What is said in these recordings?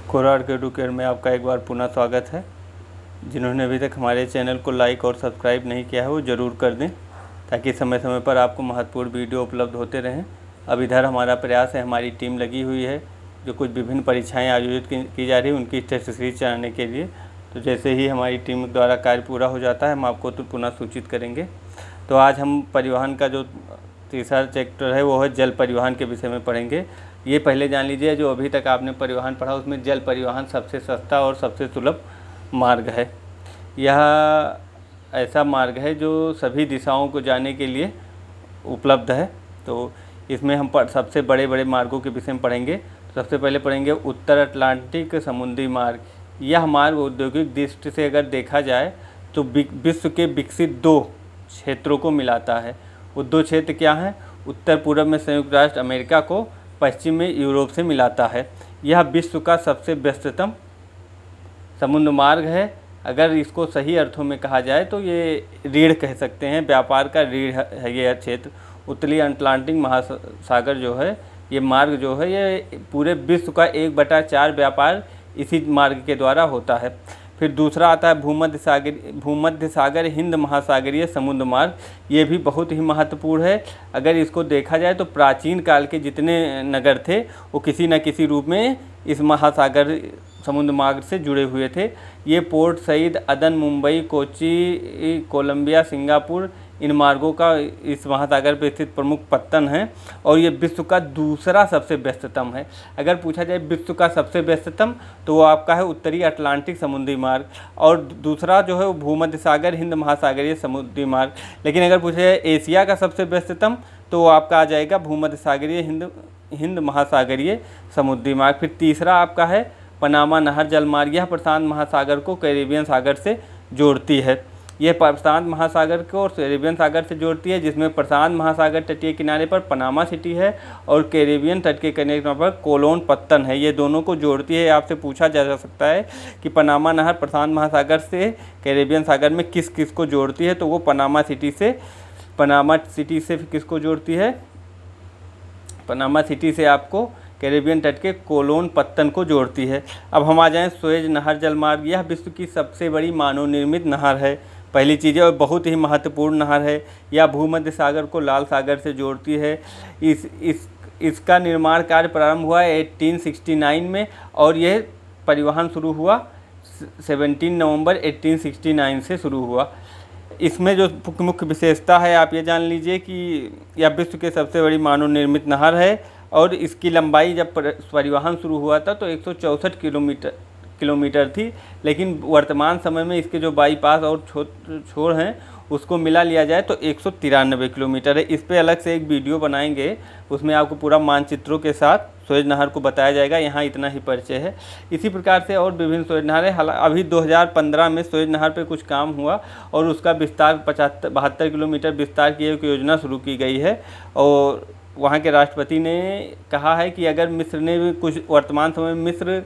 कोरार के एडुकेयर में आपका एक बार पुनः स्वागत है। जिन्होंने अभी तक हमारे चैनल को लाइक और सब्सक्राइब नहीं किया है वो ज़रूर कर दें, ताकि समय समय पर आपको महत्वपूर्ण वीडियो उपलब्ध होते रहें। अब इधर हमारा प्रयास है, हमारी टीम लगी हुई है जो कुछ विभिन्न परीक्षाएं आयोजित की जा रही है उनकी टेस्ट सीरीज चलाने के लिए। तो जैसे ही हमारी टीम द्वारा कार्य पूरा हो जाता है हम आपको तो पुनः सूचित करेंगे। तो आज हम परिवहन का जो तीसरा चैप्टर है वो है जल परिवहन के विषय में पढ़ेंगे। ये पहले जान लीजिए, जो अभी तक आपने परिवहन पढ़ा उसमें जल परिवहन सबसे सस्ता और सबसे सुलभ मार्ग है। यह ऐसा मार्ग है जो सभी दिशाओं को जाने के लिए उपलब्ध है। तो इसमें हम सबसे बड़े बड़े मार्गों के विषय में पढ़ेंगे। तो सबसे पहले पढ़ेंगे उत्तर अटलांटिक समुद्री मार्ग। यह मार्ग औद्योगिक दृष्टि से अगर देखा जाए तो विश्व के विकसित दो क्षेत्रों को मिलाता है। वो दो क्षेत्र क्या हैं? उत्तर पूर्व में संयुक्त राष्ट्र अमेरिका को, पश्चिम में यूरोप से मिलाता है। यह विश्व का सबसे व्यस्ततम समुद्र मार्ग है। अगर इसको सही अर्थों में कहा जाए तो ये रीढ़ कह सकते हैं, व्यापार का रीढ़ है ये क्षेत्र। उत्तरी अटलांटिक महासागर जो है, ये मार्ग जो है ये पूरे विश्व का 1/4 व्यापार इसी मार्ग के द्वारा होता है। फिर दूसरा आता है भूमध्य सागर हिंद महासागरीय समुद्र मार्ग। ये भी बहुत ही महत्वपूर्ण है। अगर इसको देखा जाए तो प्राचीन काल के जितने नगर थे वो किसी न किसी रूप में इस महासागर समुद्र मार्ग से जुड़े हुए थे। ये पोर्ट सईद, अदन, मुंबई, कोच्चि, कोलंबिया, सिंगापुर, इन मार्गों का इस महासागर पर स्थित प्रमुख पत्तन है और ये विश्व का दूसरा सबसे व्यस्ततम है। अगर पूछा जाए विश्व का सबसे व्यस्ततम तो वो आपका है उत्तरी अटलांटिक समुद्री मार्ग, और दूसरा जो है वो भूमध्य सागर हिंद महासागरीय समुद्री मार्ग। लेकिन अगर पूछा जाए एशिया का सबसे व्यस्ततम तो वो आपका आ जाएगा भूमध्य सागरीय हिंद महासागरीय समुद्री मार्ग। फिर तीसरा आपका है पनामा नहर जलमार्ग। यह प्रशांत महासागर को कैरिबियन सागर से जोड़ती है। यह प्रशांत महासागर को और कैरिबियन सागर से जोड़ती है, जिसमें प्रशांत महासागर तटीय किनारे पर पनामा सिटी है और कैरिबियन तट के किनारे पर कोलोन पत्तन है। ये दोनों को जोड़ती है। आपसे पूछा जा सकता है कि पनामा नहर प्रशांत महासागर से कैरिबियन सागर में किस किस को जोड़ती है, तो वो पनामा सिटी से किसको जोड़ती है? पनामा सिटी से आपको कैरिबियन तट के कोलोन पत्तन को जोड़ती है। अब हम आ जाएं सुएज नहर जलमार्ग। यह विश्व की सबसे बड़ी मानव निर्मित नहर है, पहली चीज़ है, और बहुत ही महत्वपूर्ण नहर है। यह भूमध्य सागर को लाल सागर से जोड़ती है। इसका निर्माण कार्य प्रारंभ हुआ 1869 में और यह परिवहन शुरू हुआ 17 नवंबर 1869 से शुरू हुआ। इसमें जो मुख्य विशेषता है आप ये जान लीजिए कि यह विश्व के सबसे बड़ी मानव निर्मित नहर है और इसकी लंबाई जब परिवहन शुरू हुआ था तो 164 किलोमीटर थी, लेकिन वर्तमान समय में इसके जो बाईपास और छोर हैं उसको मिला लिया जाए तो 193 किलोमीटर है। इस पे अलग से एक वीडियो बनाएंगे, उसमें आपको पूरा मानचित्रों के साथ सुएज नहर को बताया जाएगा। यहाँ इतना ही परिचय है। इसी प्रकार से और विभिन्न सुएज नहर है। अभी 2015 में सुएज नहर पे कुछ काम हुआ और उसका विस्तार 72 किलोमीटर विस्तार की एक योजना शुरू की गई है और वहाँ के राष्ट्रपति ने कहा है कि अगर मिस्र ने भी कुछ वर्तमान समय में मिस्र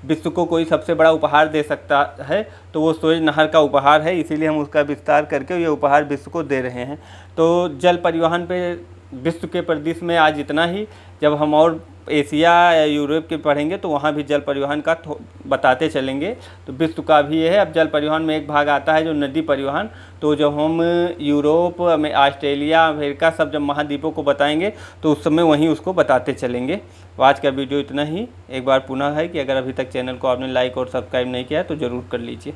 विश्व को कोई सबसे बड़ा उपहार दे सकता है तो वो सुएज नहर का उपहार है, इसीलिए हम उसका विस्तार करके ये उपहार विश्व को दे रहे हैं। तो जल परिवहन पे विश्व के परिदृश्य में आज इतना ही। जब हम और एशिया या यूरोप के पढ़ेंगे तो वहाँ भी जल परिवहन का बताते चलेंगे। तो विश्व का भी ये है। अब जल परिवहन में एक भाग आता है जो नदी परिवहन। तो जब हम यूरोप में, ऑस्ट्रेलिया, अमेरिका सब जब महाद्वीपों को बताएंगे तो उस समय वहीं उसको बताते चलेंगे। तो आज का वीडियो इतना ही। एक बार पुनः है कि अगर अभी तक चैनल को आपने लाइक और सब्सक्राइब नहीं किया तो ज़रूर कर लीजिए।